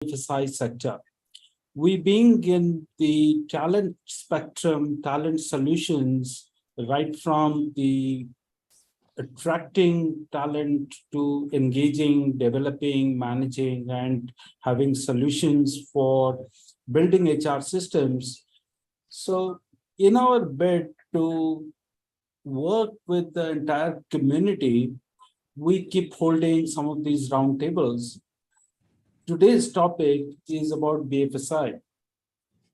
BFSI sector. We being in the talent spectrum, talent solutions, right from the attracting talent to engaging, developing, managing, and having solutions for building HR systems. So in our bid to work with the entire community, we keep holding some of these roundtables. Today's topic is about BFSI.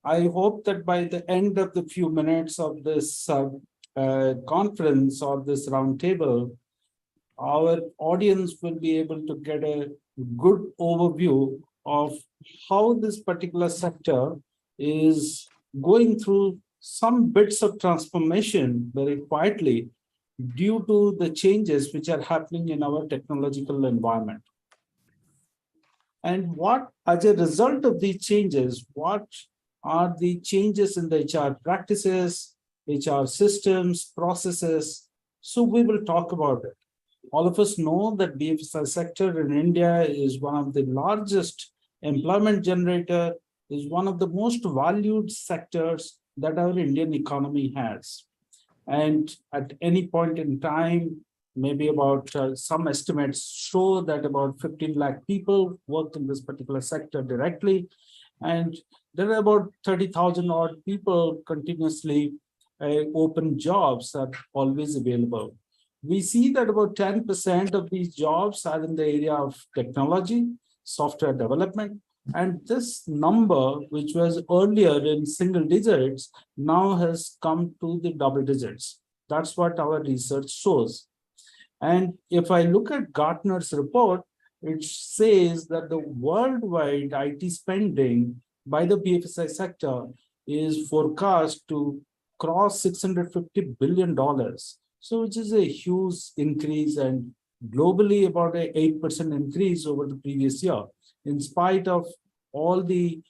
I hope that by the end of the few minutes of this conference or this roundtable, our audience will be able to get a good overview of how this particular sector is going through some bits of transformation very quietly due to the changes which are happening in our technological environment. And what, as a result of these changes, what are the changes in the HR practices, HR systems, processes? So we will talk about it. All of us know that BFSI sector in India is one of the largest employment generator, is one of the most valued sectors that our Indian economy has. And at any point in time, maybe about some estimates show that about 15 lakh people work in this particular sector directly. And there are about 30,000 odd people continuously open jobs are always available. We see that about 10% of these jobs are in the area of technology, software development, and this number, which was earlier in single digits, now has come to the double digits. That's what our research shows. And if I look at Gartner's report, it says that the worldwide IT spending by the BFSI sector is forecast to cross $650 billion. So which is a huge increase, and globally about an 8% increase over the previous year, in spite of all the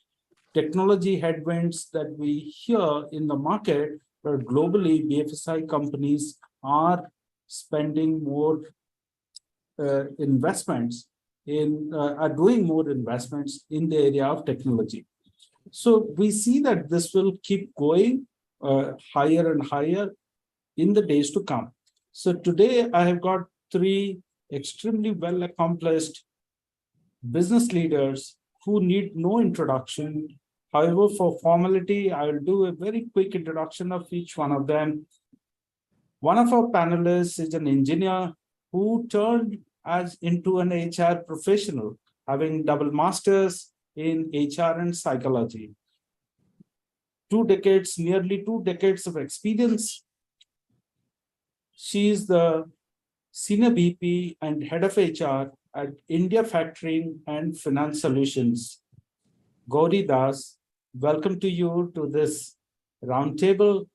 technology headwinds that we hear in the market. But globally, BFSI companies are spending more investments in, are doing more investments in the area of technology. So we see that this will keep going higher and higher in the days to come. So today I have got three extremely well accomplished business leaders who need no introduction. However, for formality, I will do a very quick introduction of each one of them. One of our panelists is an engineer who turned as into an HR professional, having double masters in HR and psychology. 2 decades, nearly 2 decades of experience. She is the Senior VP and Head of HR at India Factoring and Finance Solutions. Gauri Das, welcome to you to this roundtable.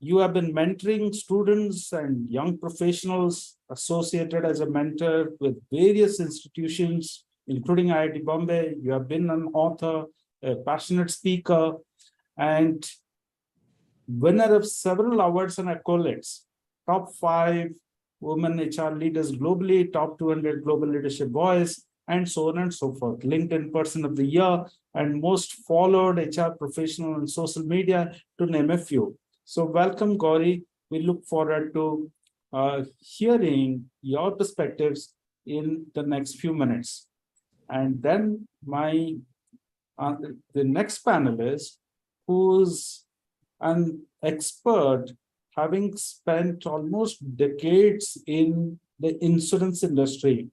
You have been mentoring students and young professionals associated as a mentor with various institutions, including IIT Bombay. You have been an author, a passionate speaker, and winner of several awards and accolades. Top 5 women HR leaders globally, top 200 global leadership voice, and so on and so forth. LinkedIn Person of the Year, and most followed HR professional on social media, to name a few. So welcome, Gauri. We look forward to hearing your perspectives in the next few minutes. And then the next panelist, who's an expert, having spent almost decades in the insurance industry.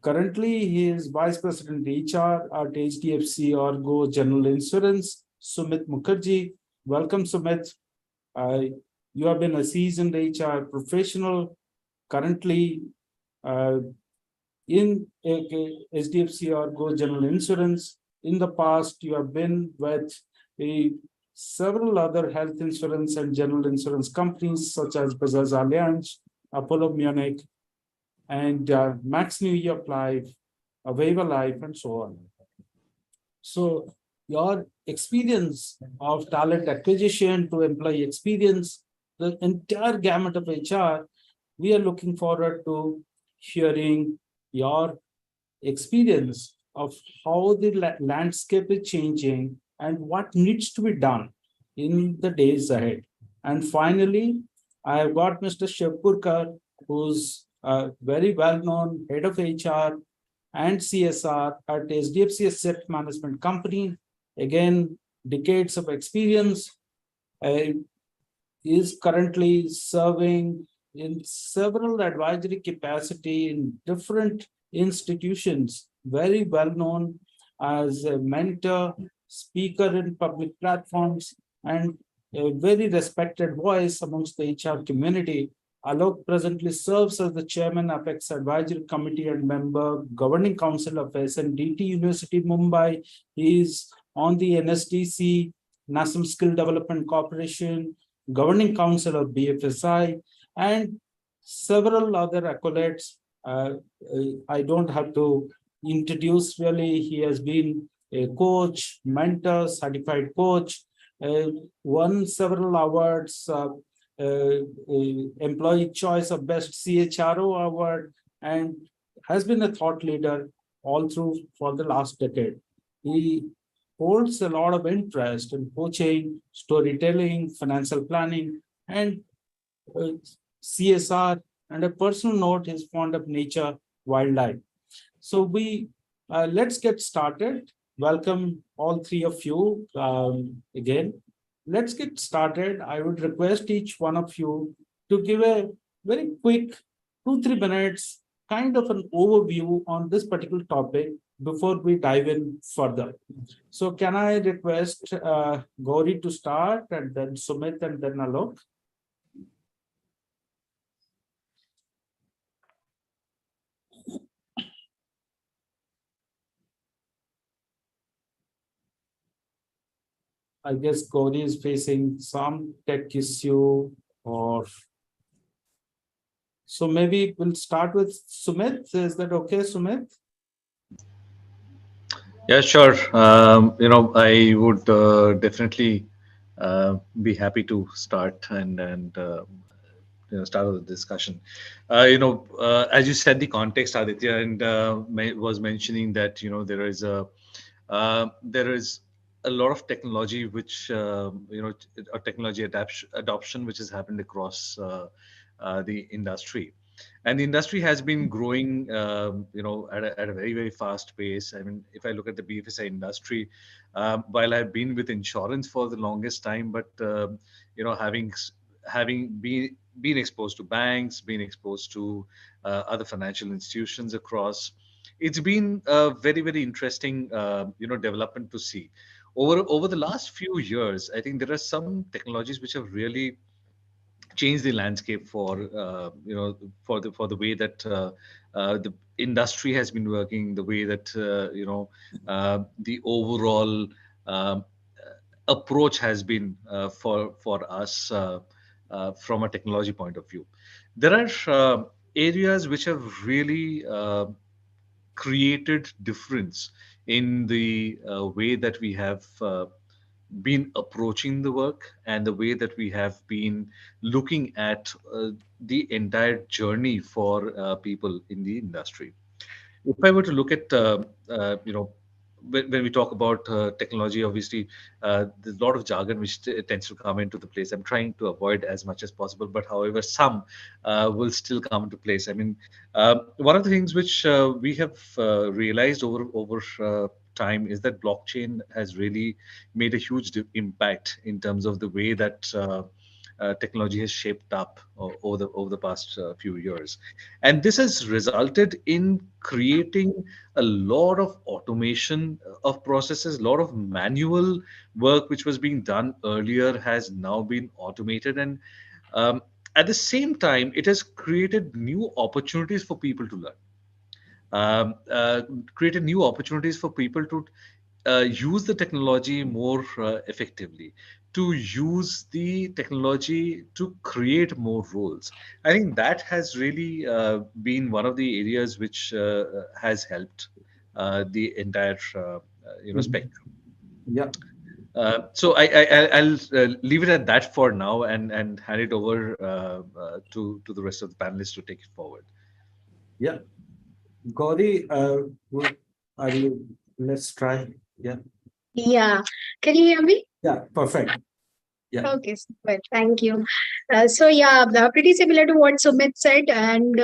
Currently, he is Vice President HR at HDFC ERGO General Insurance. Sumit Mukherjee. Welcome, Sumit. You have been a seasoned HR professional, currently in HDFC ERGO General Insurance. In the past, you have been with several other health insurance and general insurance companies such as Bajaj Allianz, Apollo Munich, and Max New York Life, Aviva Life, and so on. So your experience of talent acquisition to employee experience, the entire gamut of HR, we are looking forward to hearing your experience of how the landscape is changing and what needs to be done in the days ahead. And finally, I have got Mr. Sheopurkar, who's a very well-known head of HR and CSR at HDFC Asset Management Company. Again, decades of experience. Is currently serving in several advisory capacity in different institutions, very well known as a mentor, speaker in public platforms, and a very respected voice amongst the HR community. Alok presently serves as the chairman of Apex Advisory Committee and member, Governing Council of SNDT University, Mumbai. He is on the NSDC, National Skill Development Corporation, Governing Council of BFSI, and several other accolades. I don't have to introduce really. He has been a coach, mentor, certified coach, won several awards, Employee Choice of Best CHRO Award, and has been a thought leader all through for the last decade. He holds a lot of interest in coaching, storytelling, financial planning, and CSR. And a personal note, he's fond of nature, wildlife. So let's get started. Welcome all three of you again. Let's get started. I would request each one of you to give a very quick 2-3 minutes kind of an overview on this particular topic before we dive in further. So can I request Gauri to start, and then Sumit, and then Alok? I guess Gauri is facing some tech issue, or so maybe we'll start with Sumit. Is that okay, Sumit? Yeah, sure. I would definitely be happy to start and start with the discussion. As you said, the context, Aditya, and was mentioning that there is a lot of technology which a technology adoption which has happened across the industry, and the industry has been growing at a very fast pace. I mean, if I look at the BFSI industry, while I've been with insurance for the longest time, but having been exposed to banks, been exposed to other financial institutions across, it's been a very interesting development to see over the last few years. I think there are some technologies which have really change the landscape for for the way that the industry has been working, the way that the overall approach has been for us from a technology point of view. There are areas which have really created difference in the way that we have been approaching the work and the way that we have been looking at the entire journey for people in the industry. If I were to look at, when we talk about technology, obviously, there's a lot of jargon which tends to come into the place. I'm trying to avoid as much as possible, but however, some will still come into place. I mean, one of the things which we have realized over time is that blockchain has really made a huge impact in terms of the way that technology has shaped up over the past few years, and this has resulted in creating a lot of automation of processes. A lot of manual work which was being done earlier has now been automated, and um, at the same time, it has created new opportunities for people to learn, created new opportunities for people to use the technology more effectively, to use the technology to create more roles. I think that has really been one of the areas which has helped the entire Mhm. spectrum. Yeah, So I'll leave it at that for now, and hand it over to the rest of the panelists to take it forward. yeah. Gauri, Are you? Let's try. Yeah. Yeah. Can you hear me? Yeah. Perfect. Yeah. Okay, super. Thank you. So yeah, pretty similar to what Sumit said, and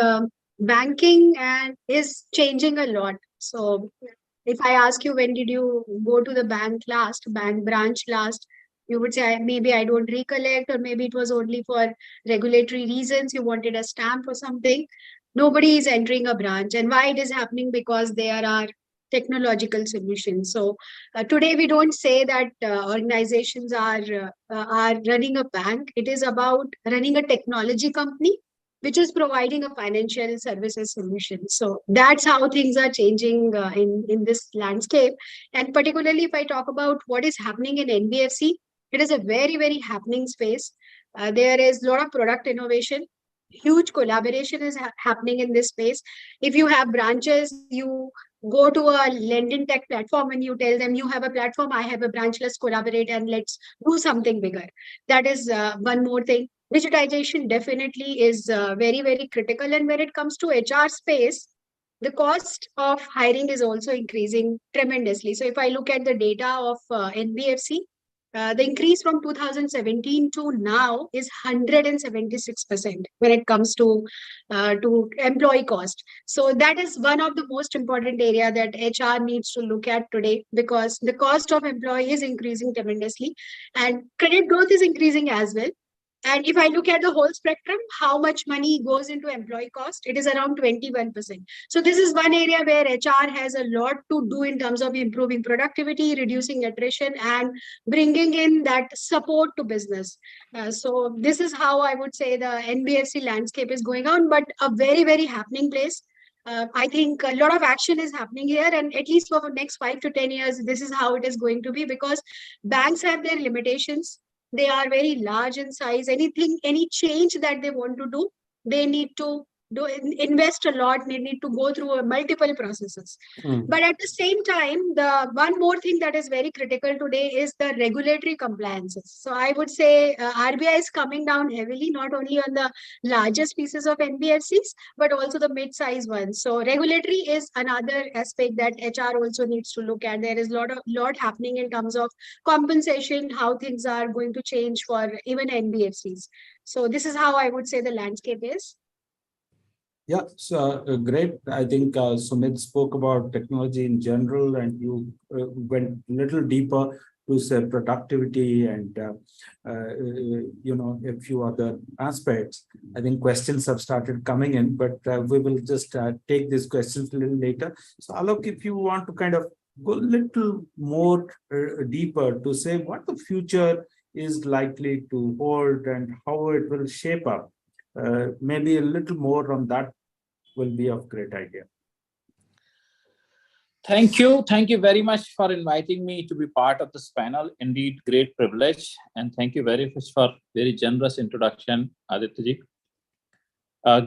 banking and is changing a lot. So if I ask you when did you go to the bank branch last, you would say maybe I don't recollect, or maybe it was only for regulatory reasons. You wanted a stamp or something. Nobody is entering a branch, and why it is happening? Because there are technological solutions. So today we don't say that organizations are running a bank. It is about running a technology company which is providing a financial services solution. So that's how things are changing in this landscape. And particularly if I talk about what is happening in NBFC, it is a very, very happening space. There is a lot of product innovation. Huge collaboration is happening in this space. If you have branches, you go to a lending tech platform and you tell them you have a platform, I have a branch, let's collaborate and let's do something bigger. That is one more thing. Digitization definitely is very, very critical. And when it comes to HR space, the cost of hiring is also increasing tremendously. So if I look at the data of NBFC, the increase from 2017 to now is 176% when it comes to employee cost. So that is one of the most important area that HR needs to look at today, because the cost of employee is increasing tremendously and credit growth is increasing as well. And if I look at the whole spectrum, how much money goes into employee cost, it is around 21%. So this is one area where HR has a lot to do in terms of improving productivity, reducing attrition, and bringing in that support to business. So this is how I would say the NBFC landscape is going on, but a very, very happening place. I think a lot of action is happening here, and at least for the next 5 to 10 years, this is how it is going to be, because banks have their limitations. They are very large in size. Anything, any change that they want to do, they need to invest a lot. They need to go through multiple processes. But at the same time, the one more thing that is very critical today is the regulatory compliances. So I would say RBI is coming down heavily, not only on the largest pieces of NBFCs, but also the mid-size ones. So regulatory is another aspect that HR also needs to look at. There is a lot happening in terms of compensation, how things are going to change for even NBFCs. So this is how I would say the landscape is. Yeah, so great. I think Sumit spoke about technology in general, and you went a little deeper to say productivity and a few other aspects. I think questions have started coming in, but we will just take these questions a little later. So Alok, if you want to kind of go a little more deeper to say what the future is likely to hold and how it will shape up, maybe a little more on that will be of great idea. Thank you. Thank you very much for inviting me to be part of this panel. Indeed, great privilege. And thank you very much for very generous introduction, Aditya.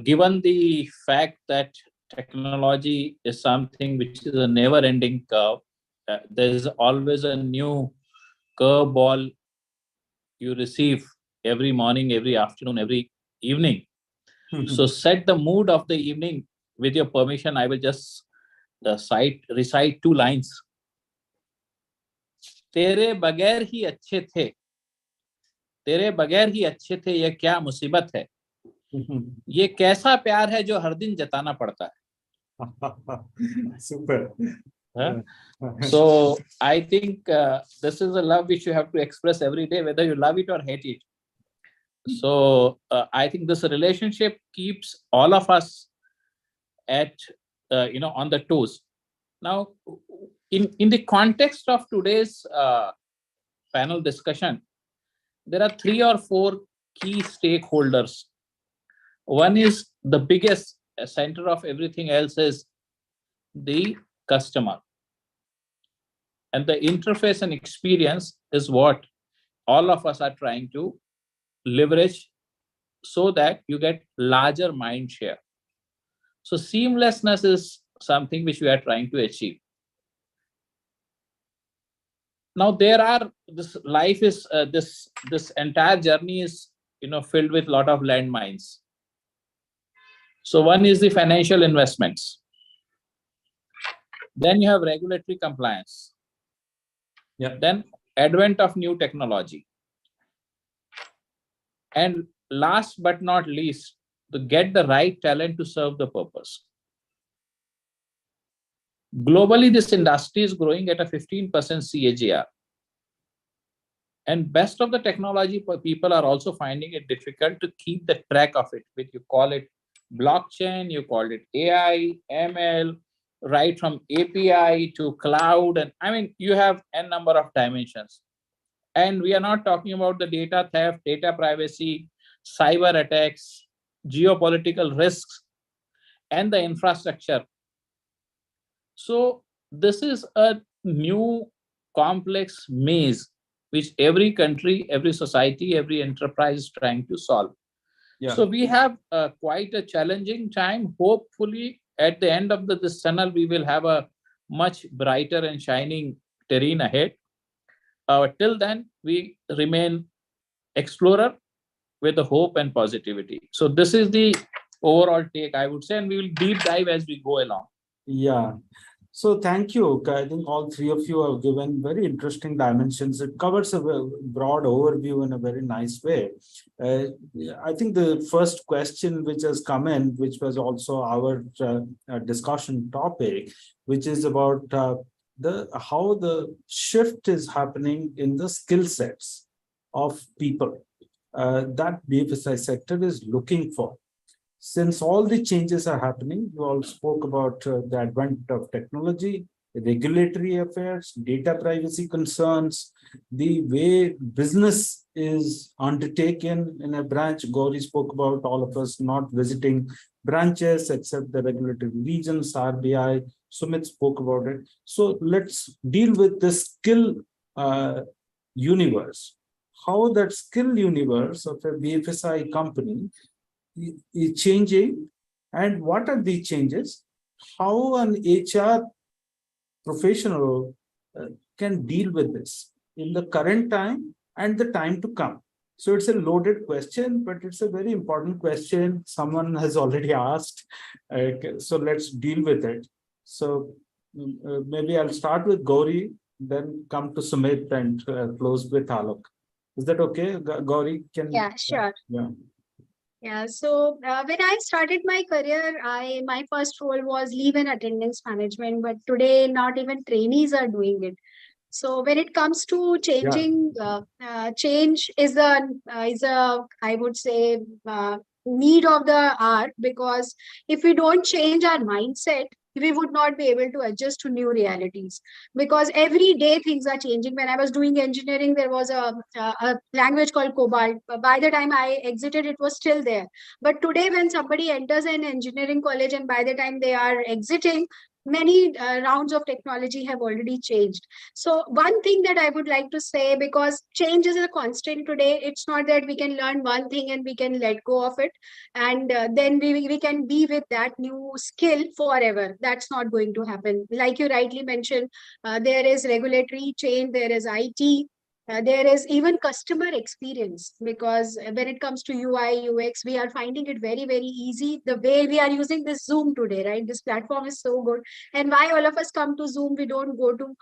Given the fact that technology is something which is a never-ending curve, there is always a new curveball you receive every morning, every afternoon, every evening. So set the mood of the evening. With your permission, I will just recite 2 lines. तेरे बगैर ही अच्छे थे, तेरे बगैर ही अच्छे थे, ये क्या मुसीबत है, ये कैसा प्यार है जो हर दिन जताना पड़ता है. Super. So I think this is a love which you have to express every day, whether you love it or hate it. So I think this relationship keeps all of us at on the toes. Now, in the context of today's panel discussion, there are 3 or 4 key stakeholders. One is the biggest center of everything else is the customer. And the interface and experience is what all of us are trying to leverage so that you get larger mind share. So seamlessness is something which we are trying to achieve. Now this entire journey is filled with a lot of landmines. So one is the financial investments. Then you have regulatory compliance. Yeah. Then advent of new technology. And last but not least, to get the right talent to serve the purpose. Globally, this industry is growing at a 15% CAGR. And best of the technology people are also finding it difficult to keep the track of it, which you call it blockchain, you call it AI, ML, right from API to cloud. And I mean, you have a number of dimensions. And we are not talking about the data theft, data privacy, cyber attacks, geopolitical risks, and the infrastructure. So this is a new complex maze which every country, every society, every enterprise is trying to solve. Yeah. So we have quite a challenging time. Hopefully, at the end of this tunnel, we will have a much brighter and shining terrain ahead. Till then, we remain explorer with the hope and positivity. So this is the overall take, I would say, and we will deep dive as we go along. Yeah. So thank you. I think all three of you have given very interesting dimensions. It covers a broad overview in a very nice way. I think the first question which has come in, which was also our discussion topic, which is about how the shift is happening in the skill sets of people that BFSI sector is looking for. Since all the changes are happening, you all spoke about the advent of technology, regulatory affairs, data privacy concerns, the way business is undertaken in a branch. Gauri spoke about all of us not visiting branches except the regulatory regions, RBI. Sumit spoke about it. So let's deal with the skill universe. How that skill universe of a BFSI company is changing, and what are the changes? How an HR professional can deal with this in the current time and the time to come? So it's a loaded question, but it's a very important question. Someone has already asked. So let's deal with it. So maybe I'll start with Gauri, then come to Sumit and close with Alok. Is that okay? Gauri, can you? Yeah, sure. Yeah. Yeah, so when I started my career, my first role was leave and attendance management, but today not even trainees are doing it. So when it comes to changing, change is a I would say need of the hour, because if we don't change our mindset, we would not be able to adjust to new realities, because every day things are changing. When I was doing engineering, there was a language called Cobalt. By the time I exited, it was still there. But today, when somebody enters an engineering college and by the time they are exiting, many rounds of technology have already changed. So one thing that I would like to say, because change is a constant today, it's not that we can learn one thing and we can let go of it and then we can be with that new skill forever. That's not going to happen. Like you rightly mentioned, there is regulatory change, there is IT, there is even customer experience, because when it comes to UI, UX, we are finding it very, very easy. The way we are using this Zoom today, right? This platform is so good. And why all of us come to Zoom? We don't go to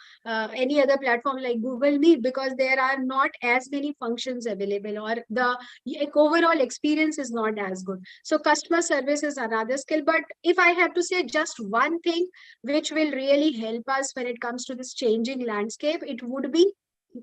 any other platform like Google Meet, because there are not as many functions available, or the overall experience is not as good. So customer service is another skill. But if I have to say just one thing which will really help us when it comes to this changing landscape, it would be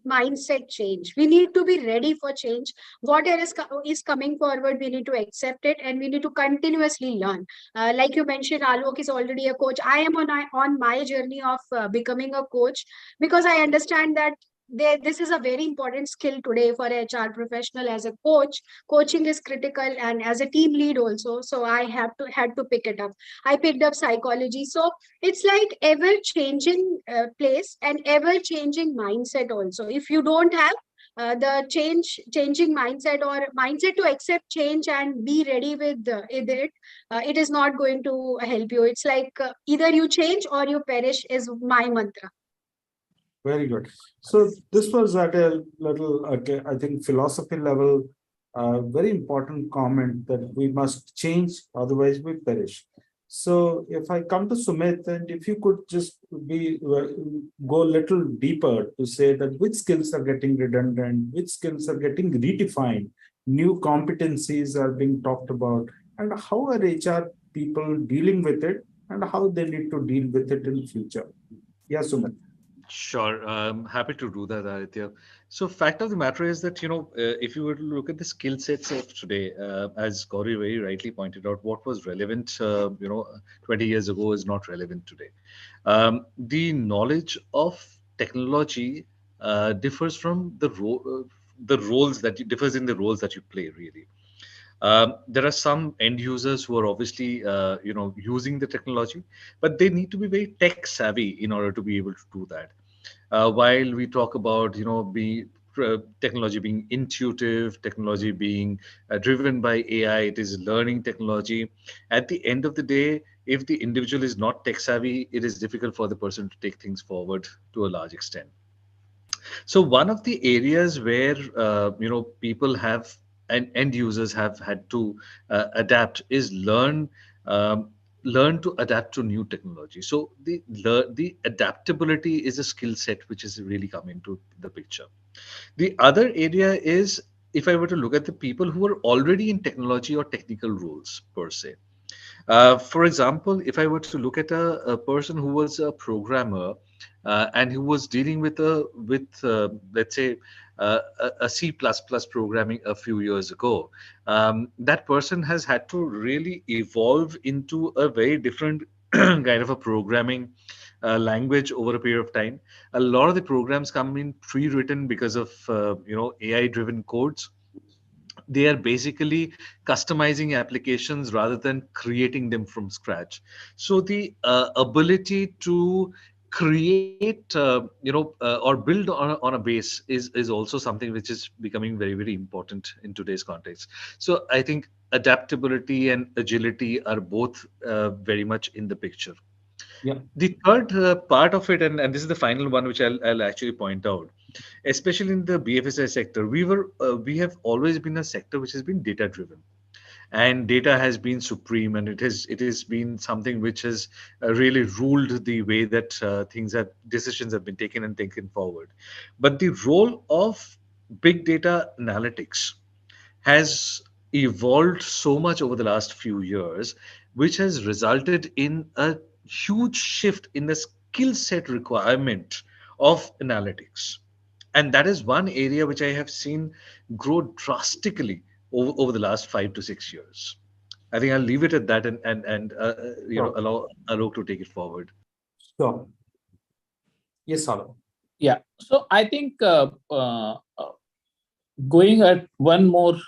mindset change. We need to be ready for change. Whatever is coming forward, we need to accept it and we need to continuously learn. Like you mentioned, Alok is already a coach. I am on my journey of becoming a coach, because I understand that this is a very important skill today for a HR professional. As a coach, coaching is critical, and as a team lead also. So I had to pick it up. I picked up psychology. So it's like ever changing place and ever changing mindset also. If you don't have the changing mindset or mindset to accept change and be ready with it, it is not going to help you. It's like either you change or you perish is my mantra. Very good. So this was at a little, okay, I think, philosophy level, very important comment that we must change, otherwise we perish. So if I come to Sumit, and if you could just go a little deeper to say that which skills are getting redundant, which skills are getting redefined, new competencies are being talked about, and how are HR people dealing with it, and how they need to deal with it in future. Yeah, Sumit. Sure, I'm happy to do that, Aditya. So, fact of the matter is that if you were to look at the skill sets of today, as Gauri very rightly pointed out, what was relevant, 20 years ago is not relevant today. The knowledge of technology differs from the roles that differs in the roles that you play, really. There are some end users who are obviously using the technology, but they need to be very tech savvy in order to be able to do that. While we talk about technology being intuitive, technology being driven by AI, it is learning technology. At the end of the day, if the individual is not tech savvy, it is difficult for the person to take things forward to a large extent. So one of the areas where people have and end users have had to adapt is um, learn to adapt to new technology. So the adaptability is a skill set which is really come into the picture. The other area is, if I were to look at the people who are already in technology or technical roles per se. For example, if I were to look at a person who was a programmer and who was dealing with let's say a C++ programming a few years ago, that person has had to really evolve into a very different kind of a programming language over a period of time. A lot of the programs come in pre-written because of AI-driven codes. They are basically customizing applications rather than creating them from scratch. So the ability to create or build on a base is also something which is becoming very, very important in today's context. So I think adaptability and agility are both very much in the picture. Yeah. The third part of it, and this is the final one which I'll actually point out, especially in the BFSI sector, we have always been a sector which has been data driven, and data has been supreme, and it has been something which has really ruled the way that decisions have been taken and taken forward. But the role of big data analytics has evolved so much over the last few years, which has resulted in a huge shift in the skill set requirement of analytics. And that is one area which I have seen grow drastically over the last 5 to 6 years. I think I'll leave it at that and Sure. allow Alok to take it forward. Sure. Yes, Alok. Yeah. So I think going at one more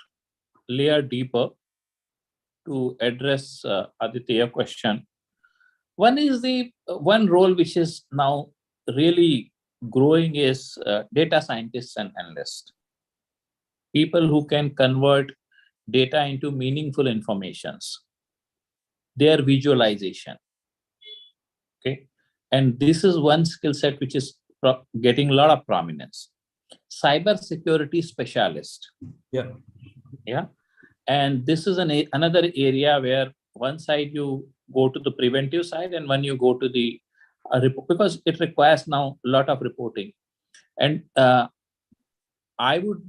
layer deeper to address Aditya question. One is the one role which is now really growing is data scientists and analysts. People who can convert data into meaningful informations, their visualization. Okay. And this is one skill set which is getting a lot of prominence. Cyber security specialist. Yeah. Yeah. And this is another area where one side you go to the preventive side and when you go to the because it requires now a lot of reporting. And I would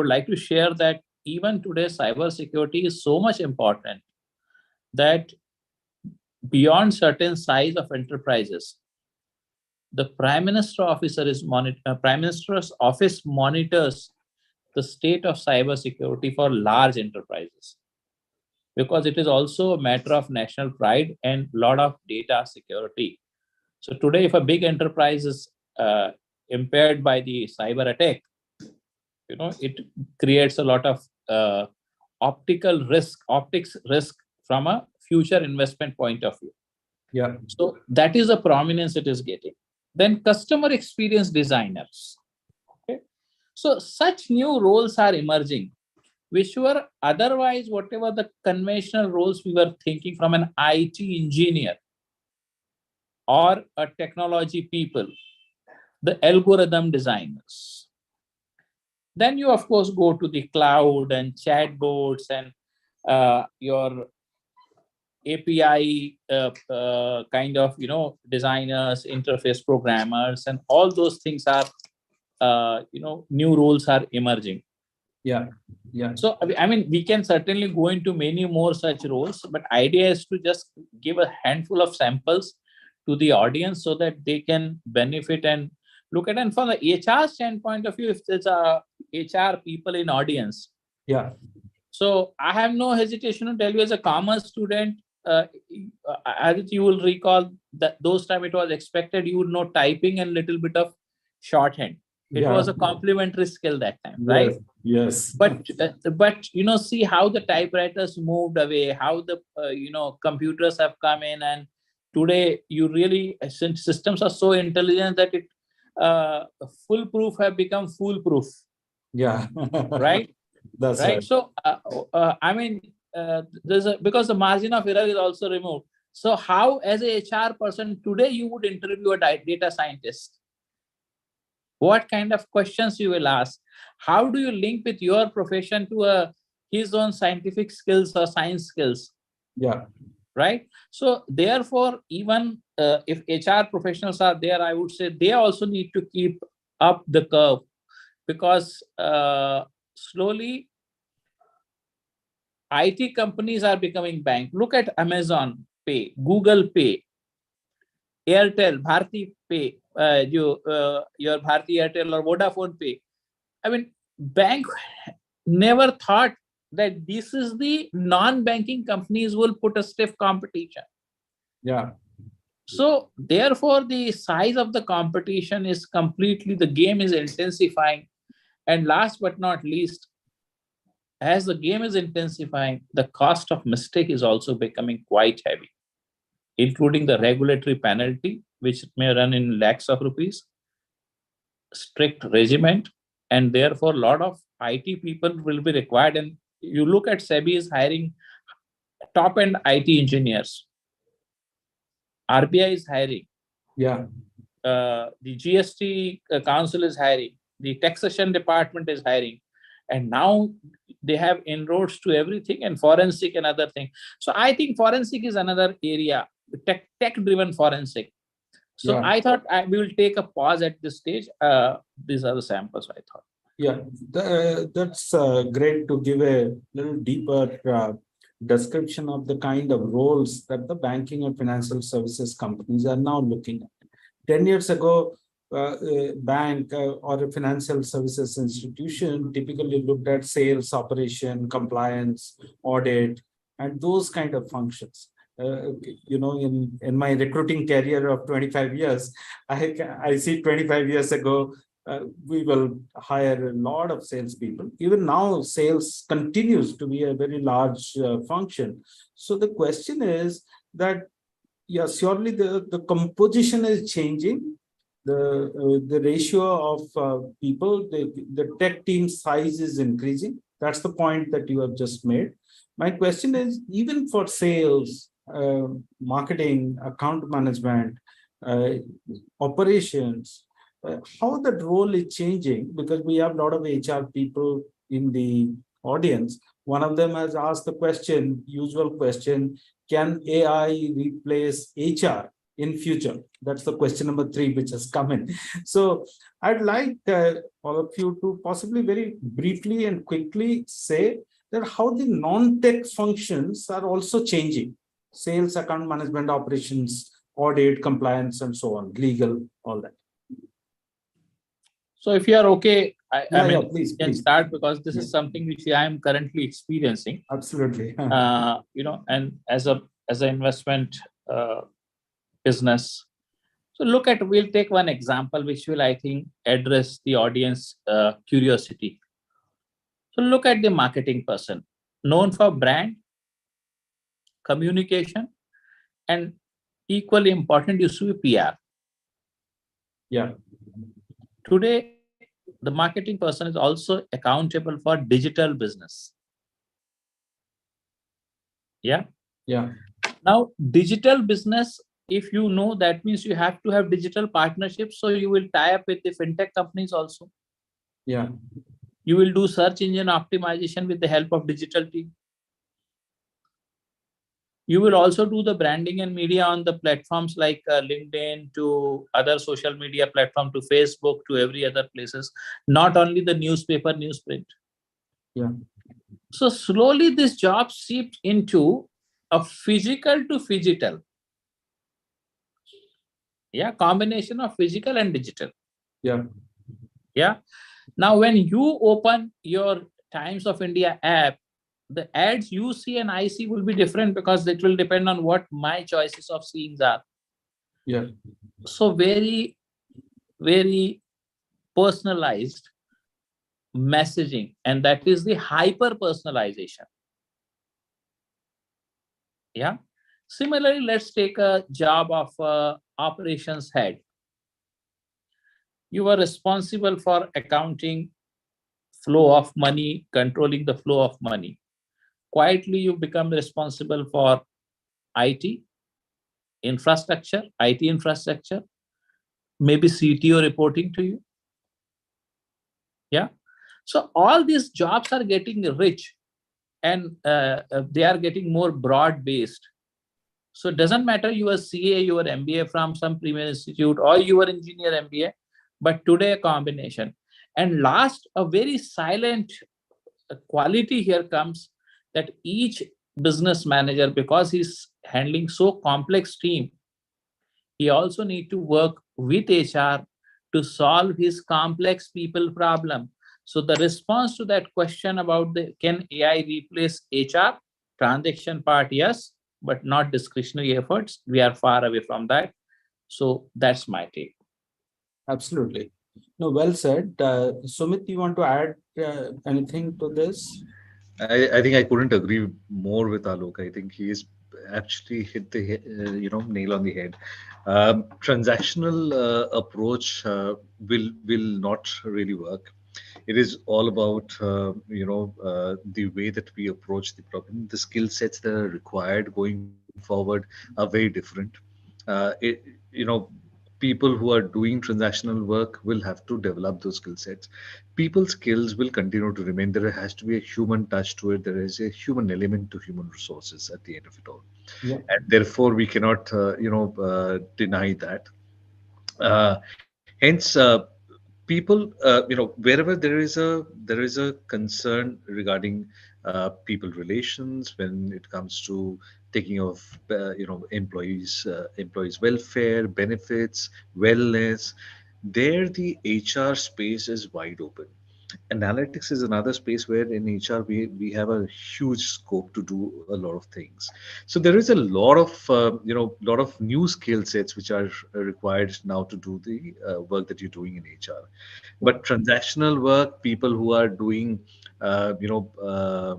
like to share that even today cyber security is so much important that beyond certain size of enterprises, the Prime Minister officer is Prime Minister's office monitors the state of cyber security for large enterprises, because it is also a matter of national pride and lot of data security. So today, if a big enterprise is impaired by the cyber attack, it creates a lot of optics risk from a future investment point of view. Yeah. So that is the prominence it is getting. Then customer experience designers. Okay. So such new roles are emerging, which were otherwise whatever the conventional roles we were thinking from an IT engineer or a technology people, the algorithm designers. Then you of course go to the cloud and chatbots and your API kind of, designers, interface programmers, and all those things are, new roles are emerging. Yeah. Yeah. So, I mean, we can certainly go into many more such roles, but idea is to just give a handful of samples to the audience so that they can benefit and look at. And from the HR standpoint of view, if there's a HR people in audience, Yeah. so I have no hesitation to tell you, as a commerce student, Aditya, you will recall that those time it was expected you would know typing and little bit of shorthand. It was a complementary skill that time, right? Yes. But see how the typewriters moved away, how the computers have come in, and today you really, since systems are so intelligent that it foolproof have become foolproof. Yeah. Right. That's right. So I mean, because the margin of error is also removed. So how, as a HR person today, you would interview a data scientist? What kind of questions you will ask? How do you link with your profession to his own scientific skills or science skills? Yeah. Right. So therefore, even if HR professionals are there, I would say they also need to keep up the curve, because slowly IT companies are becoming bank. Look at Amazon Pay, Google Pay, Airtel, Bharti Pay, your Bharti Airtel or Vodafone Pay. I mean, bank never thought that this is the non-banking companies will put a stiff competition. Yeah. So therefore, the size of the competition is completely, the game is intensifying. And last but not least, as the game is intensifying, the cost of mistake is also becoming quite heavy, including the regulatory penalty, which may run in lakhs of rupees, strict regiment, and therefore a lot of IT people will be required. And you look at SEBI is hiring top-end IT engineers. RBI is hiring. Yeah. The GST council is hiring. The taxation department is hiring. And now they have inroads to everything, and forensic and other things. So I think forensic is another area, tech-driven forensic. So I thought we will take a pause at this stage. These are the samples, I thought. Yeah, that's great to give a little deeper description of the kind of roles that the banking and financial services companies are now looking at. 10 years ago, a bank or a financial services institution typically looked at sales, operation, compliance, audit, and those kind of functions. In my recruiting career of 25 years, I see 25 years ago, we will hire a lot of salespeople. Even now, sales continues to be a very large function. So the question is that, yeah, surely the composition is changing. The ratio of people, the tech team size is increasing. That's the point that you have just made. My question is, even for sales, marketing, account management, operations, how that role is changing, because we have a lot of HR people in the audience. One of them has asked the usual question, can AI replace HR in future? That's the question number 3, which has come in. So I'd like all of you to possibly very briefly and quickly say that how the non-tech functions are also changing. Sales, account management, operations, audit, compliance, and so on, legal, all that. So if you are okay, please start, because this is something which I am currently experiencing. Absolutely. And as an investment business. So we'll take one example which will, I think, address the audience curiosity. So look at the marketing person, known for brand, communication, and equally important used to be PR. Yeah. Today, the marketing person is also accountable for digital business. Yeah. Yeah. Now, digital business, if you know, that means you have to have digital partnerships. So you will tie up with the fintech companies also. Yeah. You will do search engine optimization with the help of digital team. You will also do the branding and media on the platforms like LinkedIn, to other social media platform, to Facebook, to every other places, not only the newspaper, newsprint. Yeah. So slowly this job shifts into a physical to digital. Yeah, combination of physical and digital. Yeah. Yeah. Now, when you open your Times of India app, the ads you see and I see will be different, because it will depend on what my choices of seeing are. Yeah. So very, very personalized messaging, and that is the hyper personalization. Yeah. Similarly, let's take a job of operations head. You are responsible for accounting, flow of money, controlling the flow of money. Quietly, you become responsible for IT infrastructure, maybe CTO reporting to you. Yeah. So all these jobs are getting rich, and they are getting more broad based. So it doesn't matter you are CA, you are MBA from some premier institute, or you are engineer MBA, but today a combination. And last, a very silent quality here comes, that each business manager, because he's handling so complex team, he also need to work with HR to solve his complex people problem. So the response to that question about the can AI replace HR, transaction part, yes, but not discretionary efforts. We are far away from that. So that's my take. Absolutely. No, well said. Sumit, you want to add anything to this? I think I couldn't agree more with Alok. I think he's actually hit the nail on the head. Transactional approach will not really work. It is all about the way that we approach the problem. The skill sets that are required going forward are very different. You know, people who are doing transactional work will have to develop those skill sets. People skills will continue to remain. There has to be a human touch to it. There is a human element to human resources at the end of it all, Yeah. and therefore we cannot deny that. Hence, people, wherever there is a concern regarding people relations, when it comes to taking of employees welfare, benefits, wellness, there the HR space is wide open. Analytics is another space where in HR we have a huge scope to do a lot of things. So there is a lot of lot of new skill sets which are required now to do the work that you're doing in HR. But transactional work, people who are doing uh, you know uh,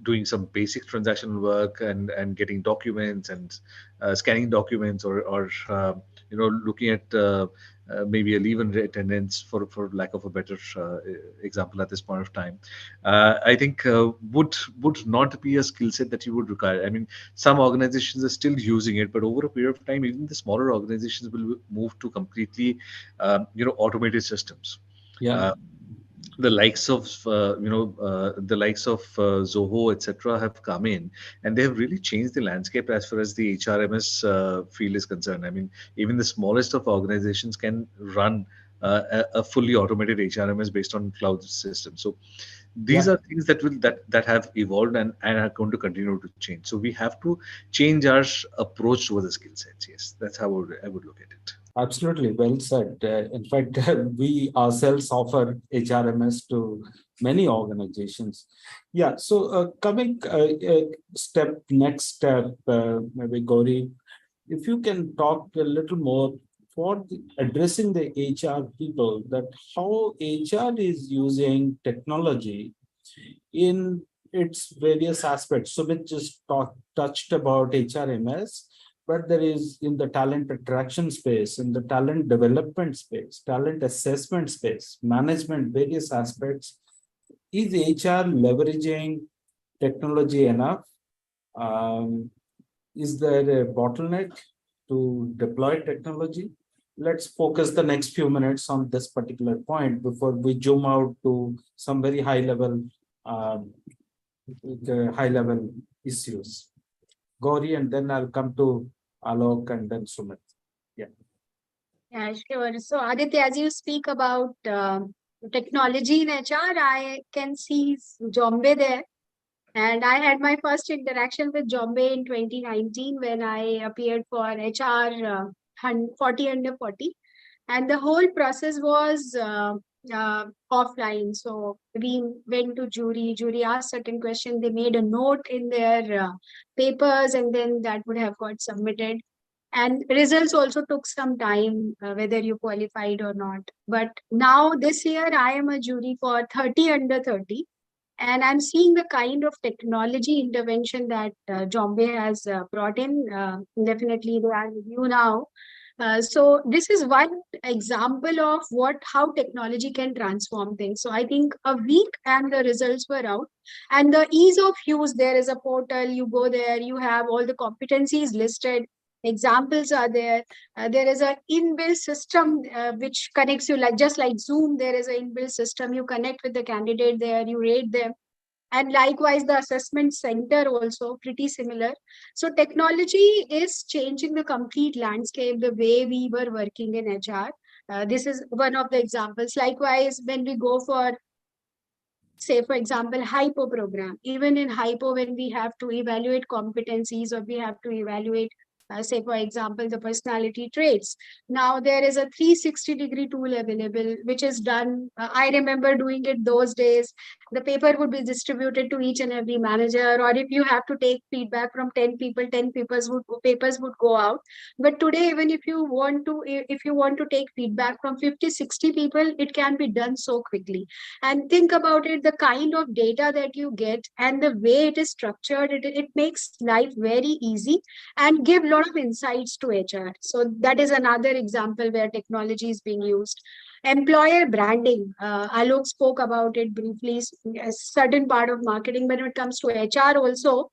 doing some basic transactional work and getting documents and scanning documents, or looking at maybe a leave and attendance, for lack of a better example at this point of time, I think would not be a skill set that you would require. I mean, some organizations are still using it, but over a period of time, even the smaller organizations will move to completely automated systems. Yeah. Uh, the likes of Zoho, etc., have come in, and they have really changed the landscape as far as the HRMS field is concerned. I mean, even the smallest of organizations can run a fully automated HRMS based on cloud systems. So these Yeah. are things that have evolved and are going to continue to change. So we have to change our approach to the skill sets. Yes, that's how I would look at it. Absolutely, well said. In fact, we ourselves offer HRMS to many organizations. Yeah, so coming next step, maybe Gauri, if you can talk a little more for addressing the HR people, that how HR is using technology in its various aspects. Sumit just touched about HRMS, but there is in the talent attraction space, in the talent development space, talent assessment space, management, various aspects. Is HR leveraging technology enough? Um, is there a bottleneck to deploy technology? Let's focus the next few minutes on this particular point before we zoom out to some very high level um, issues. Gauri, and then I'll come to Alok and then Sumit. Yeah, sure. So Aditya, as you speak about technology in HR, I can see Jombe there. And I had my first interaction with Jombe in 2019 when I appeared for HR 40 under 40. And the whole process was offline. So we went to jury asked certain questions, they made a note in their papers, and then that would have got submitted. And results also took some time, whether you qualified or not. But now this year, I am a jury for 30 under 30. And I'm seeing the kind of technology intervention that Jombe has brought in. Definitely, they are with you now. So this is one example of how technology can transform things. So I think a week and the results were out, and the ease of use. There is a portal. You go there. You have all the competencies listed. Examples are there. There is an inbuilt system which connects you, like just like Zoom. There is an inbuilt system. You connect with the candidate there. You rate them. And likewise, the assessment center also pretty similar. So technology is changing the complete landscape, the way we were working in HR. This is one of the examples. Likewise, when we go for, say, for example, hypo program, even in hypo, when we have to evaluate competencies or we have to evaluate say, for example, the personality traits. Now there is a 360-degree tool available, which is done. I remember doing it those days. The paper would be distributed to each and every manager, or if you have to take feedback from 10 people, 10 papers would go out. But today, even if you want to take feedback from 50, 60 people, it can be done so quickly. And think about it, the kind of data that you get and the way it is structured, it makes life very easy and give a lot of insights to HR. So that is another example where technology is being used. Employer branding, Alok spoke about it briefly, a certain part of marketing, but when it comes to HR also,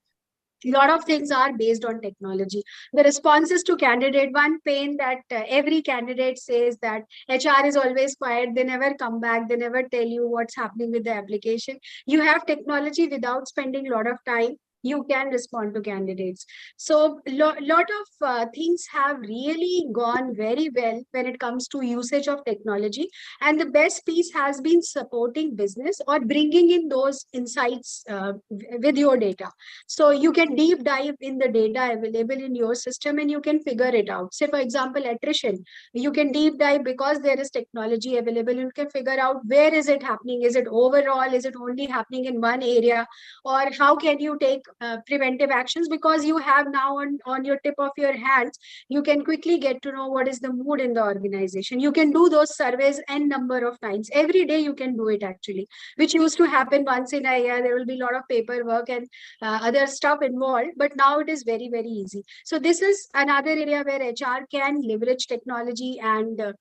a lot of things are based on technology. The responses to candidate, one pain that every candidate says that HR is always quiet, they never come back, they never tell you what's happening with the application. You have technology without spending a lot of time, you can respond to candidates. So lot of things have really gone very well when it comes to usage of technology. And the best piece has been supporting business or bringing in those insights with your data. So you can deep dive in the data available in your system and you can figure it out. Say, for example, attrition, you can deep dive because there is technology available. You can figure out where is it happening? Is it overall? Is it only happening in one area? Or how can you take preventive actions? Because you have now on your tip of your hands, you can quickly get to know what is the mood in the organization. You can do those surveys n number of times. Every day you can do it actually, which used to happen once in a year. There will be a lot of paperwork and other stuff involved, but now it is very, very easy. So this is another area where HR can leverage technology and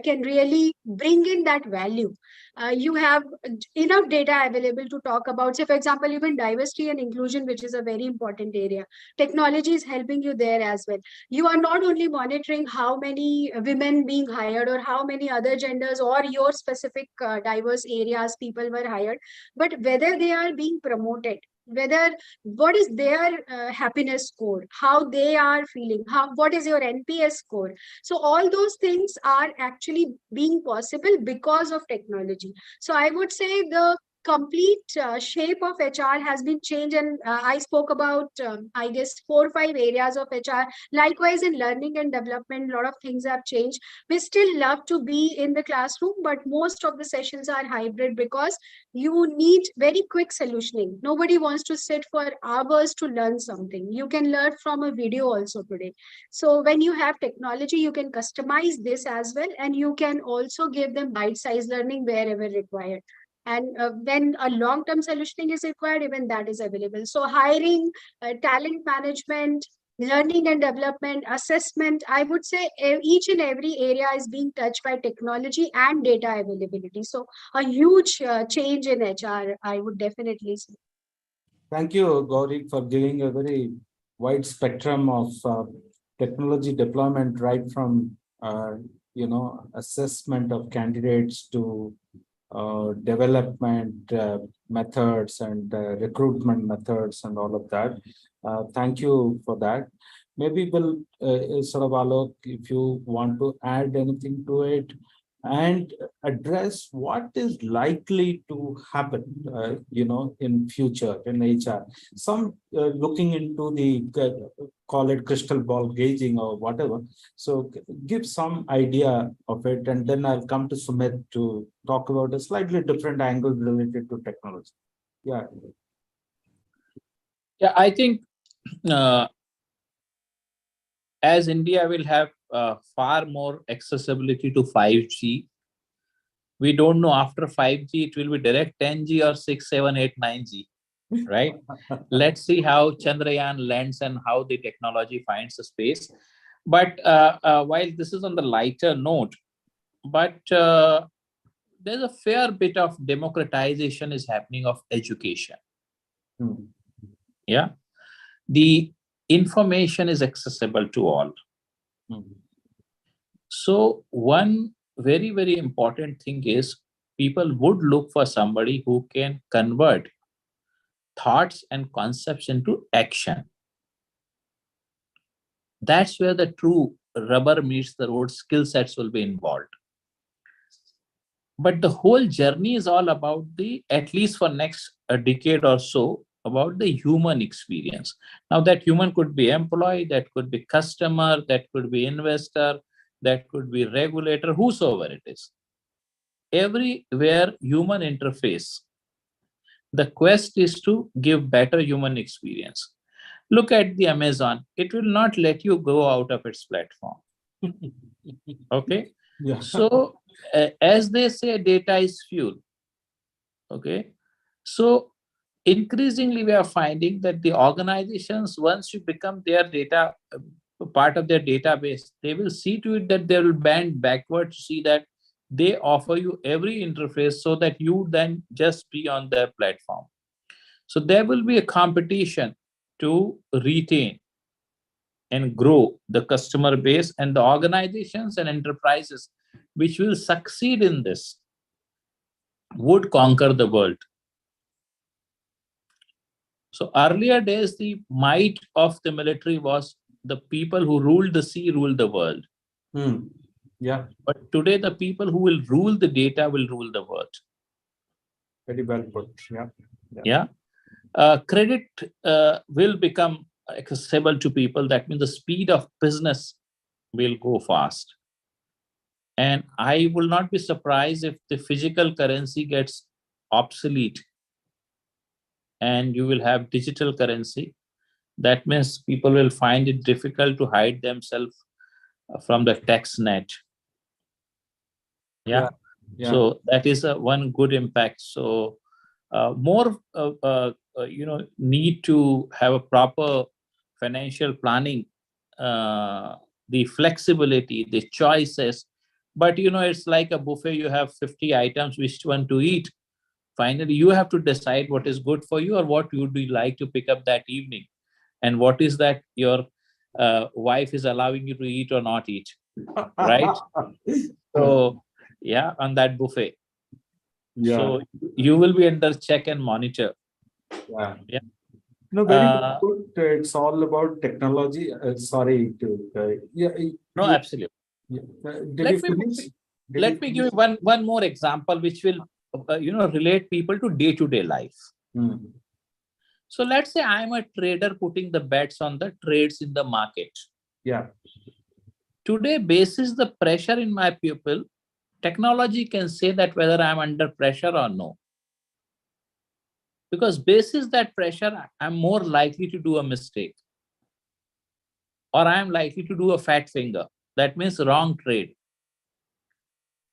can really bring in that value. You have enough data available to talk about, say, for example, even diversity and inclusion, which is a very important area. Technology is helping you there as well. You are not only monitoring how many women being hired or how many other genders or your specific diverse areas people were hired, but whether they are being promoted, whether what is their happiness score, how they are feeling, what is your NPS score. So all those things are actually being possible because of technology. So I would say the complete shape of HR has been changed, and I spoke about I guess 4 or 5 areas of HR. Likewise, in learning and development, a lot of things have changed. We still love to be in the classroom, but most of the sessions are hybrid because you need very quick solutioning. Nobody wants to sit for hours to learn something. You can learn from a video also today. So when you have technology, you can customize this as well, and you can also give them bite-sized learning wherever required. And when a long-term solutioning is required, even that is available. So hiring, talent management, learning and development, assessment, I would say each and every area is being touched by technology and data availability. So a huge change in HR, I would definitely say. Thank you, Gauri, for giving a very wide spectrum of technology deployment, right from assessment of candidates to development methods and recruitment methods and all of that. Thank you for that. Maybe we'll sort of Alok, if you want to add anything to it and address what is likely to happen, in future in HR. Some looking into the call it crystal ball gauging or whatever. So give some idea of it, and then I'll come to Sumit to talk about a slightly different angle related to technology. Yeah. Yeah, I think as India will have far more accessibility to 5G, we don't know after 5G it will be direct 10G or 6, 7, 8, 9G, right? Let's see how Chandrayaan lands and how the technology finds a space. But while this is on the lighter note, but there's a fair bit of democratization is happening of education. Hmm. Yeah, the information is accessible to all. So one very, very important thing is people would look for somebody who can convert thoughts and concepts into action. That's where the true rubber meets the road, skill sets will be involved. But the whole journey is all about at least for next a decade or so, about the human experience. Now that human could be employee, that could be customer, that could be investor, that could be regulator, whosoever it is. Everywhere human interface, the quest is to give better human experience. Look at the Amazon. It will not let you go out of its platform. Okay. Yeah. So as they say, data is fuel. Okay. So increasingly, we are finding that the organizations, once you become their data, part of their database, they will see to it that they will bend backward to see that they offer you every interface so that you then just be on their platform. So there will be a competition to retain and grow the customer base, and the organizations and enterprises which will succeed in this would conquer the world. So earlier days, the might of the military was the people who ruled the sea ruled the world. Yeah. But today, the people who will rule the data will rule the world. Very well put. Yeah. Yeah. Credit will become accessible to people. That means the speed of business will go fast. And I will not be surprised if the physical currency gets obsolete and you will have digital currency. That means people will find it difficult to hide themselves from the tax net. Yeah. So that is one good impact. So more need to have a proper financial planning, the flexibility, the choices. But it's like a buffet. You have 50 items, which one to eat. Finally, you have to decide what is good for you or what you would like to pick up that evening, and what is that your wife is allowing you to eat or not eat, right? So yeah, on that buffet. Yeah. So you will be under check and monitor. Yeah. Yeah. No, very good. It's all about technology. Sorry to. No, absolutely. Yeah. Let me give you one more example, which will relate people to day-to-day life. So let's say I'm a trader putting the bets on the trades in the market. Yeah. Today, basis the pressure in my pupil, technology can say that whether I'm under pressure or no. Because basis that pressure, I'm more likely to do a mistake. Or I'm likely to do a fat finger. That means wrong trade.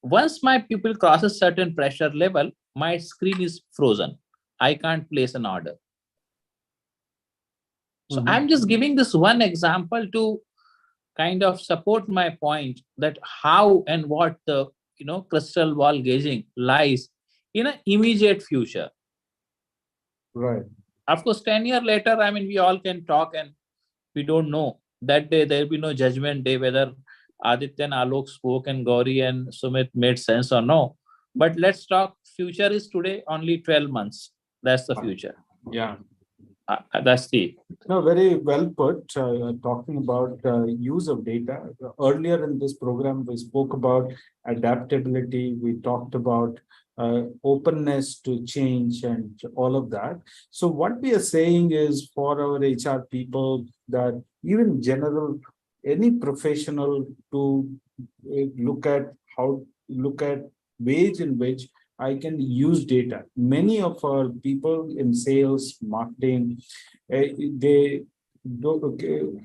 Once my pupil crosses certain pressure level, my screen is frozen. I can't place an order. So I'm just giving this one example to kind of support my point that how and what the crystal ball gauging lies in an immediate future. Right. Of course, 10 years later, we all can talk and we don't know. That day, there will be no judgment day whether Aditya and Alok spoke and Gauri and Sumit made sense or no. But let's talk. Future is today only 12 months. That's the future. Yeah. That's the No, very well put. Talking about use of data. Earlier in this program, we spoke about adaptability. We talked about openness to change and all of that. So what we are saying is for our HR people that even general, any professional to look at ways in which I can use data. Many of our people in sales, marketing, they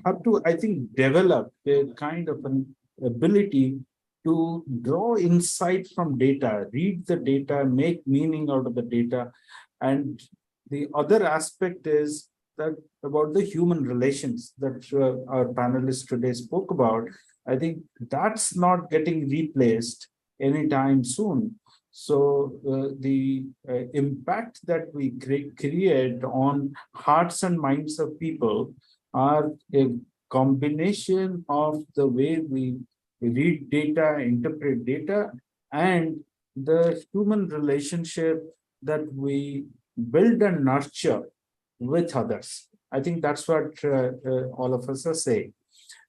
have to, I think, develop a kind of an ability to draw insight from data, read the data, make meaning out of the data. And the other aspect is that about the human relations that our panelists today spoke about. I think that's not getting replaced anytime soon. So the impact that we create on hearts and minds of people are a combination of the way we read data, interpret data, and the human relationship that we build and nurture with others. I think that's what all of us are saying.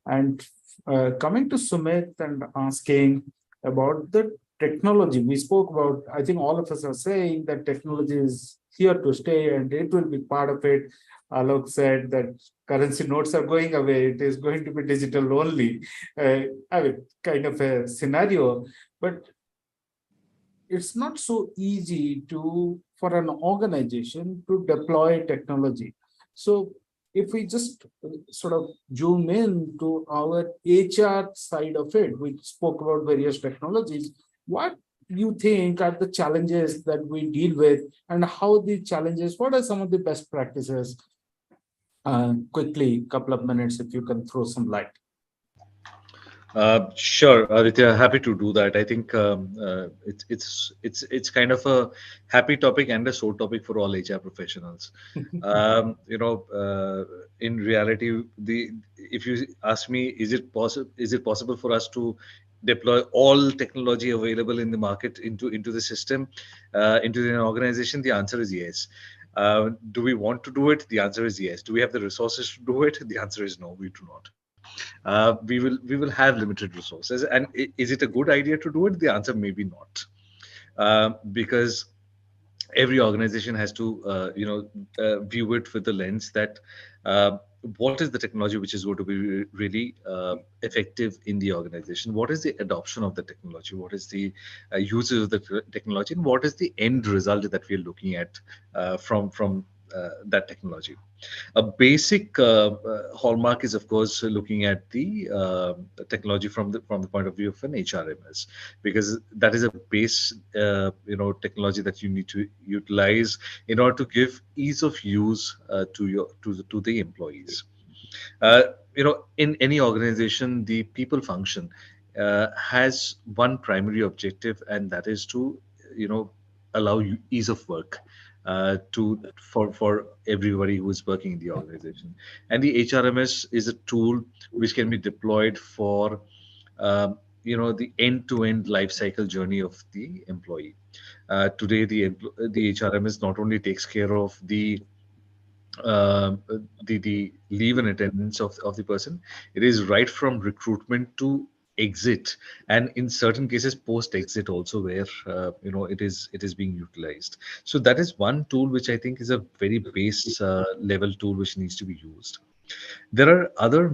And coming to Sumit and asking about the technology, we spoke about, I think all of us are saying that technology is here to stay and it will be part of it. Alok said that currency notes are going away. It is going to be digital only. I mean, kind of a scenario, but it's not so easy for an organization to deploy technology. So if we just sort of zoom in to our HR side of it, we spoke about various technologies. What you think are the challenges that we deal with, and how the challenges, what are some of the best practices? Quickly, couple of minutes, if you can throw some light. Sure, Aditya, happy to do that. I think it's kind of a happy topic and a sore topic for all HR professionals. In reality, if you ask me, is it possible for us to deploy all technology available in the market into the system, into an organization? The answer is yes. Do we want to do it? The answer is yes. Do we have the resources to do it? The answer is no, we do not. We will have limited resources, and is it a good idea to do it? The answer may be not, because every organization has to view it with the lens that what is the technology which is going to be really effective in the organization, what is the adoption of the technology, what is the uses of the technology, and what is the end result that we are looking at from that technology. A basic hallmark is, of course, looking at the technology from the point of view of an HRMS, because that is a base technology that you need to utilize in order to give ease of use to the employees. In any organization, the people function has one primary objective, and that is to allow ease of work for everybody who is working in the organization. And the HRMS is a tool which can be deployed for the end-to-end life cycle journey of the employee. Today, the HRMS not only takes care of the leave and attendance of the person. It is right from recruitment to exit, and in certain cases post exit also, where it is being utilized. So that is one tool which I think is a very base level tool which needs to be used. There are other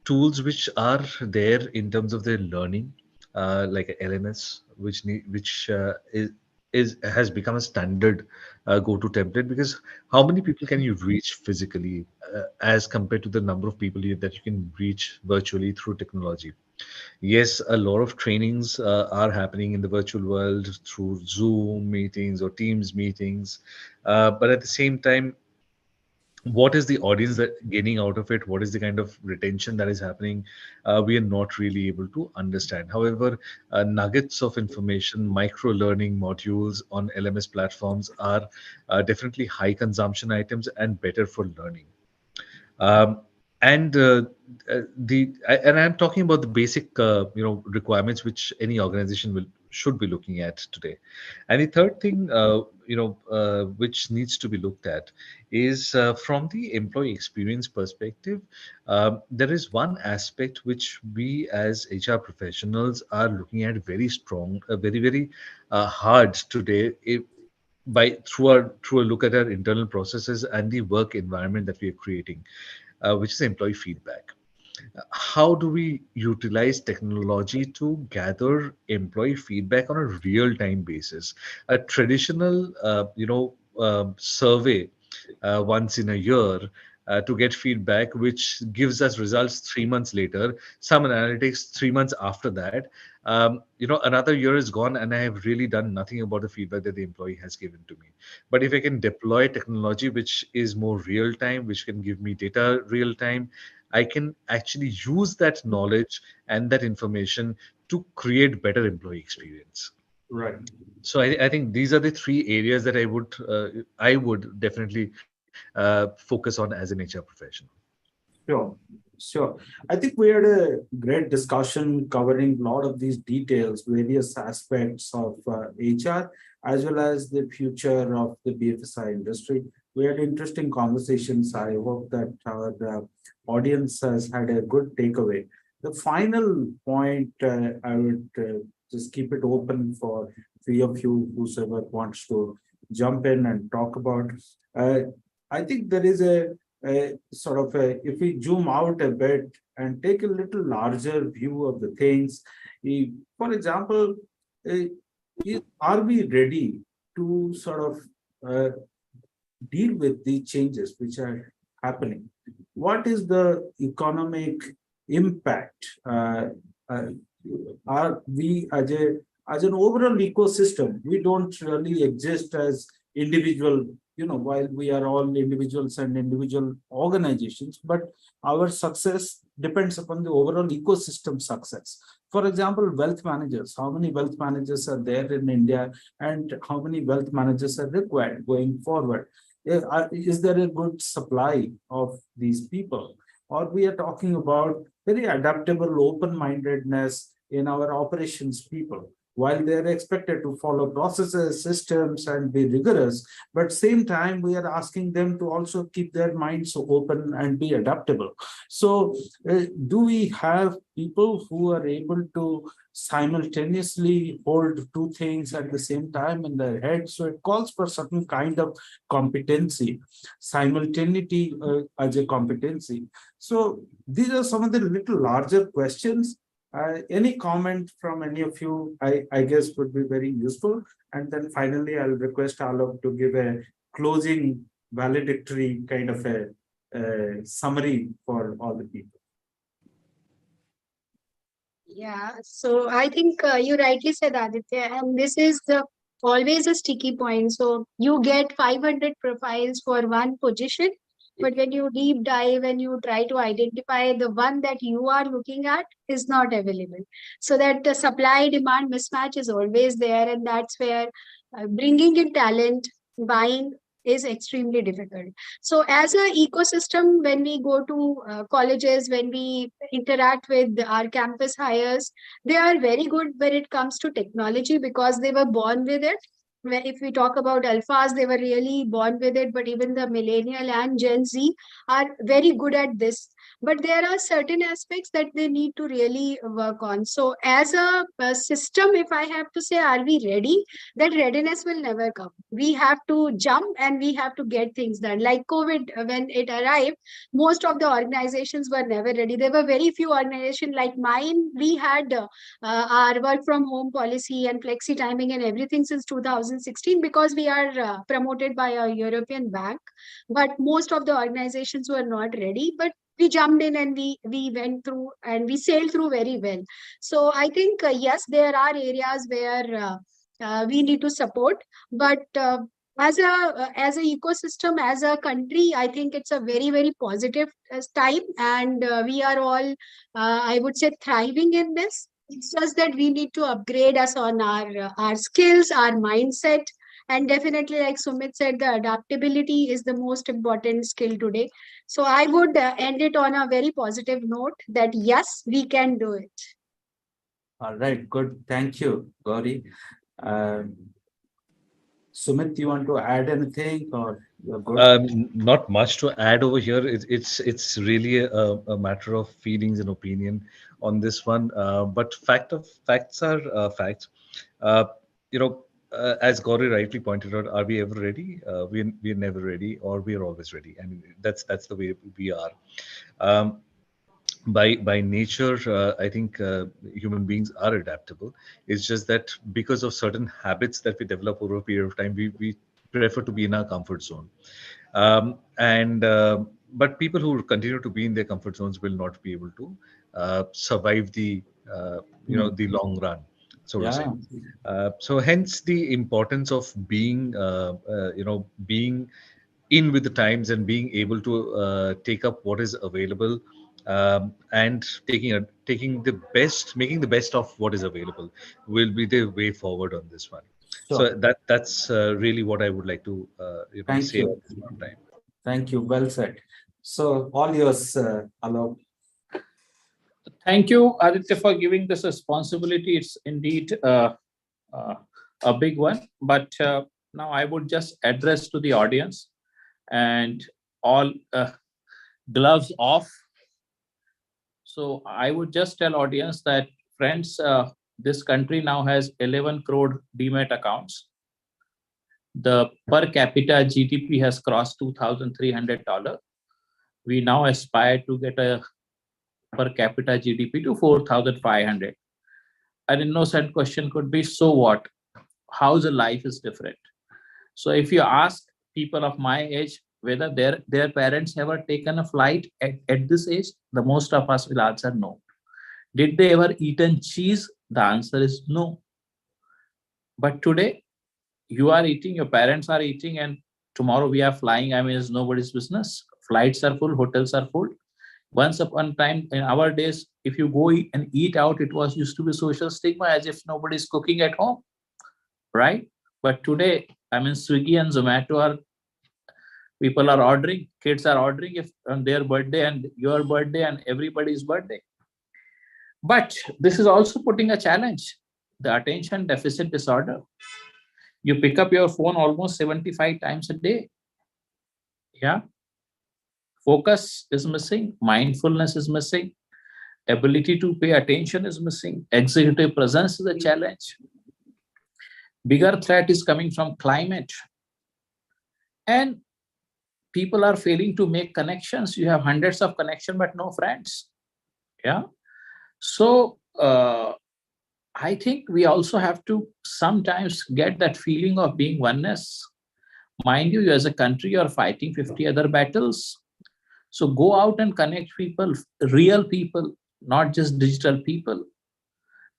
tools which are there in terms of their learning, like a LMS, which has become a standard go-to template, because how many people can you reach physically as compared to the number of people that you can reach virtually through technology? Yes, a lot of trainings are happening in the virtual world through Zoom meetings or Teams meetings, but at the same time, what is the audience that gaining out of it, what is the kind of retention that is happening, we are not really able to understand. However, nuggets of information, micro learning modules on LMS platforms are definitely high consumption items and better for learning. And I'm talking about the basic requirements which any organization should be looking at today. And the third thing, which needs to be looked at is from the employee experience perspective. There is one aspect which we as HR professionals are looking at very strong, very hard today. By through a look at our internal processes and the work environment that we are creating, which is employee feedback. How do we utilize technology to gather employee feedback on a real time basis? A traditional survey once in a year to get feedback which gives us results 3 months later, some analytics 3 months after that. Another year is gone and I have really done nothing about the feedback that the employee has given to me. But if I can deploy technology which is more real time, which can give me data real time, I can actually use that knowledge and that information to create better employee experience. Right. So I think these are the three areas that I would definitely focus on as an HR professional. Sure, sure. I think we had a great discussion covering a lot of these details, various aspects of HR, as well as the future of the BFSI industry. We had interesting conversations. I hope that our audience has had a good takeaway. The final point, I would just keep it open for three of you, whosoever wants to jump in and talk about. Uh, I think there is a sort of if we zoom out a bit and take a little larger view of the things, for example, uh, are we ready to sort of uh, deal with the changes which are happening? What is the economic impact? Uh, are we as an overall ecosystem? We don't really exist as individual. While we are all individuals and individual organizations, but our success depends upon the overall ecosystem success. For example, wealth managers. How many wealth managers are there in India, and how many wealth managers are required going forward? Is there a good supply of these people? Or we are talking about very adaptable open-mindedness in our operations people. While they are expected to follow processes, systems, and be rigorous, but same time we are asking them to also keep their minds open and be adaptable. So, do we have people who are able to simultaneously hold two things at the same time in their head? So it calls for certain kind of competency, simultaneity as a competency. So these are some of the little larger questions. Any comment from any of you, I guess, would be very useful. And then finally, I'll request Alok to give a closing valedictory kind of a summary for all the people. Yeah, so I think you rightly said, Aditya, and this is the always a sticky point. So you get 500 profiles for one position, but when you deep dive and you try to identify the one that you are looking at is not available. So that the supply demand mismatch is always there, and that's where bringing in talent, buying is extremely difficult. So as a ecosystem, when we go to colleges, when we interact with our campus hires, they are very good when it comes to technology because they were born with it. If we talk about alphas, they were really born with it, but even the millennial and Gen Z are very good at this. But there are certain aspects that they need to really work on. So as a system, if I have to say, are we ready? That readiness will never come. We have to jump and we have to get things done. Like COVID, when it arrived, most of the organizations were never ready. There were very few organizations like mine. We had our work from home policy and flexi timing and everything since 2016 because we are promoted by a European bank. But most of the organizations were not ready. But we jumped in and we went through and we sailed through very well. So I think yes, there are areas where we need to support, but as a ecosystem, as a country, I think it's a very positive time, and we are all I would say thriving in this. It's just that we need to upgrade us on our skills, our mindset, and definitely, like Sumit said, the adaptability is the most important skill today. So I would end it on a very positive note that yes, we can do it. All right, good. Thank you, Gauri. Um, Sumit, you want to add anything or you're good? Not much to add over here. It's really a matter of feelings and opinion on this one. But facts are facts. Uh, you know, as Gauri rightly pointed out, are we ever ready? We're never ready, or we are always ready. I mean, that's the way we are. Um, by nature, I think human beings are adaptable. It's just that because of certain habits that we develop over a period of time, we prefer to be in our comfort zone. And But people who continue to be in their comfort zones will not be able to survive the Hmm. the long run, so to say. Yeah. So hence the importance of being in with the times and being able to take up what is available, and taking the best, making the best of what is available will be the way forward on this one. So Sure. that's really what I would like to Thank say you. at this point of time. Thank you. Well said. So all yours, Alok. Thank you, Aditya, for giving this responsibility. It's indeed uh, a big one. But now I would just address to the audience and all gloves off. So I would just tell audience that, friends, this country now has 11 crore demat accounts. The per capita GDP has crossed $2,300. We now aspire to get a per capita GDP to 4,500. An innocent question could be, so what? How the life is different? So if you ask people of my age whether their parents ever taken a flight at this age, the most of us will answer no. Did they ever eaten cheese? The answer is no. But today, you are eating, your parents are eating, and tomorrow we are flying. I mean, it's nobody's business. Flights are full, hotels are full. Once upon a time in our days, if you go and eat out, it was used to be social stigma, as if nobody's cooking at home, right? But today, I mean, Swiggy and Zomato are, people are ordering, kids are ordering if on their birthday and your birthday and everybody's birthday. But this is also putting a challenge, the attention deficit disorder. You pick up your phone almost 75 times a day. Yeah. Focus is missing, mindfulness is missing, ability to pay attention is missing, executive presence is a challenge. Bigger threat is coming from climate. And people are failing to make connections. You have hundreds of connections, but no friends. Yeah. So I think we also have to sometimes get that feeling of being oneness. Mind you, as a country, you're fighting 50 other battles. So go out and connect people, real people, not just digital people,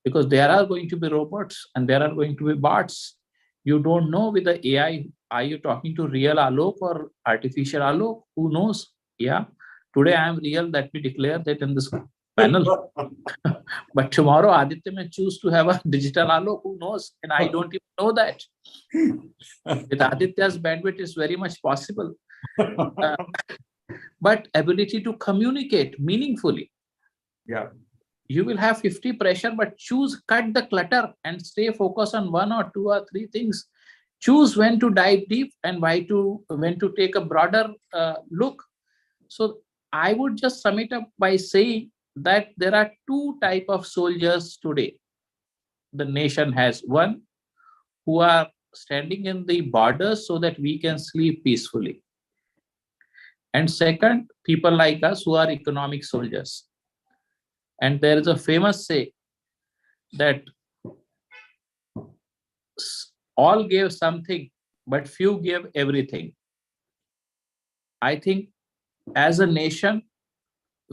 because there are going to be robots and there are going to be bots. You don't know with the AI, are you talking to real Alok or artificial Alok? Who knows? Yeah. Today I am real, that we declare that in this panel. But tomorrow Aditya may choose to have a digital Alok, who knows? And I don't even know that. With Aditya's bandwidth is very much possible. But ability to communicate meaningfully. Yeah. You will have 50 pressure, but cut the clutter and stay focused on one or two or three things. Choose when to dive deep and when to take a broader look. So I would just sum it up by saying that there are two types of soldiers today. The nation has: one, who are standing in the borders so that we can sleep peacefully. And second, people like us who are economic soldiers. And there is a famous say that all gave something, but few gave everything. I think as a nation,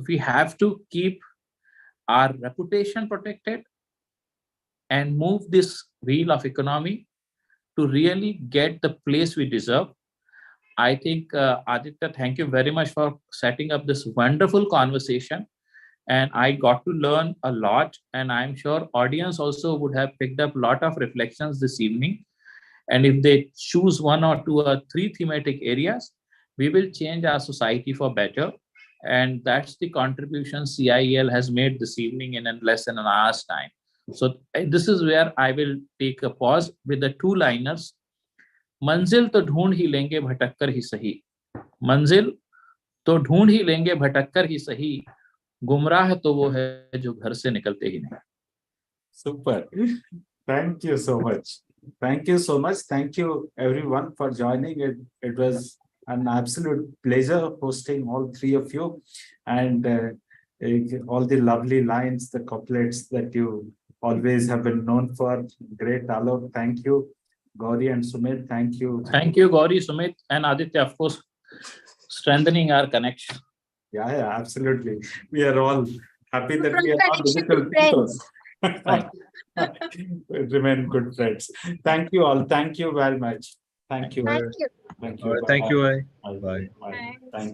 we have to keep our reputation protected and move this wheel of economy to really get the place we deserve. I think, Aditya, thank you very much for setting up this wonderful conversation. And I got to learn a lot. And I'm sure audience also would have picked up a lot of reflections this evening. And if they choose one or two or three thematic areas, we will change our society for better. And that's the contribution CIEL has made this evening in less than an hour's time. So this is where I will take a pause with the two liners. मंजिल तो ढूंढ ही लेंगे भटक कर ही सही, मंजिल तो ढूंढ ही लेंगे भटक कर ही सही, गुमराह तो वो है जो घर से निकलते ही नहीं. Super. Thank you so much. Thank you so much. Thank you everyone for joining. It was an absolute pleasure hosting all three of you, and all the lovely lines, the couplets that you always have been known for. Great, Alok. Thank you. Gauri and Sumit, thank you. Thank you, Gauri, Sumit, and Aditya, of course, strengthening our connection. Yeah, absolutely. We are all happy that we are From all connection digital to friends. Remain good friends. Thank you all. Thank you very much. Thank you. Thank you. Thank All you. right, thank you. Bye. Bye. Bye. Thanks. Thank you.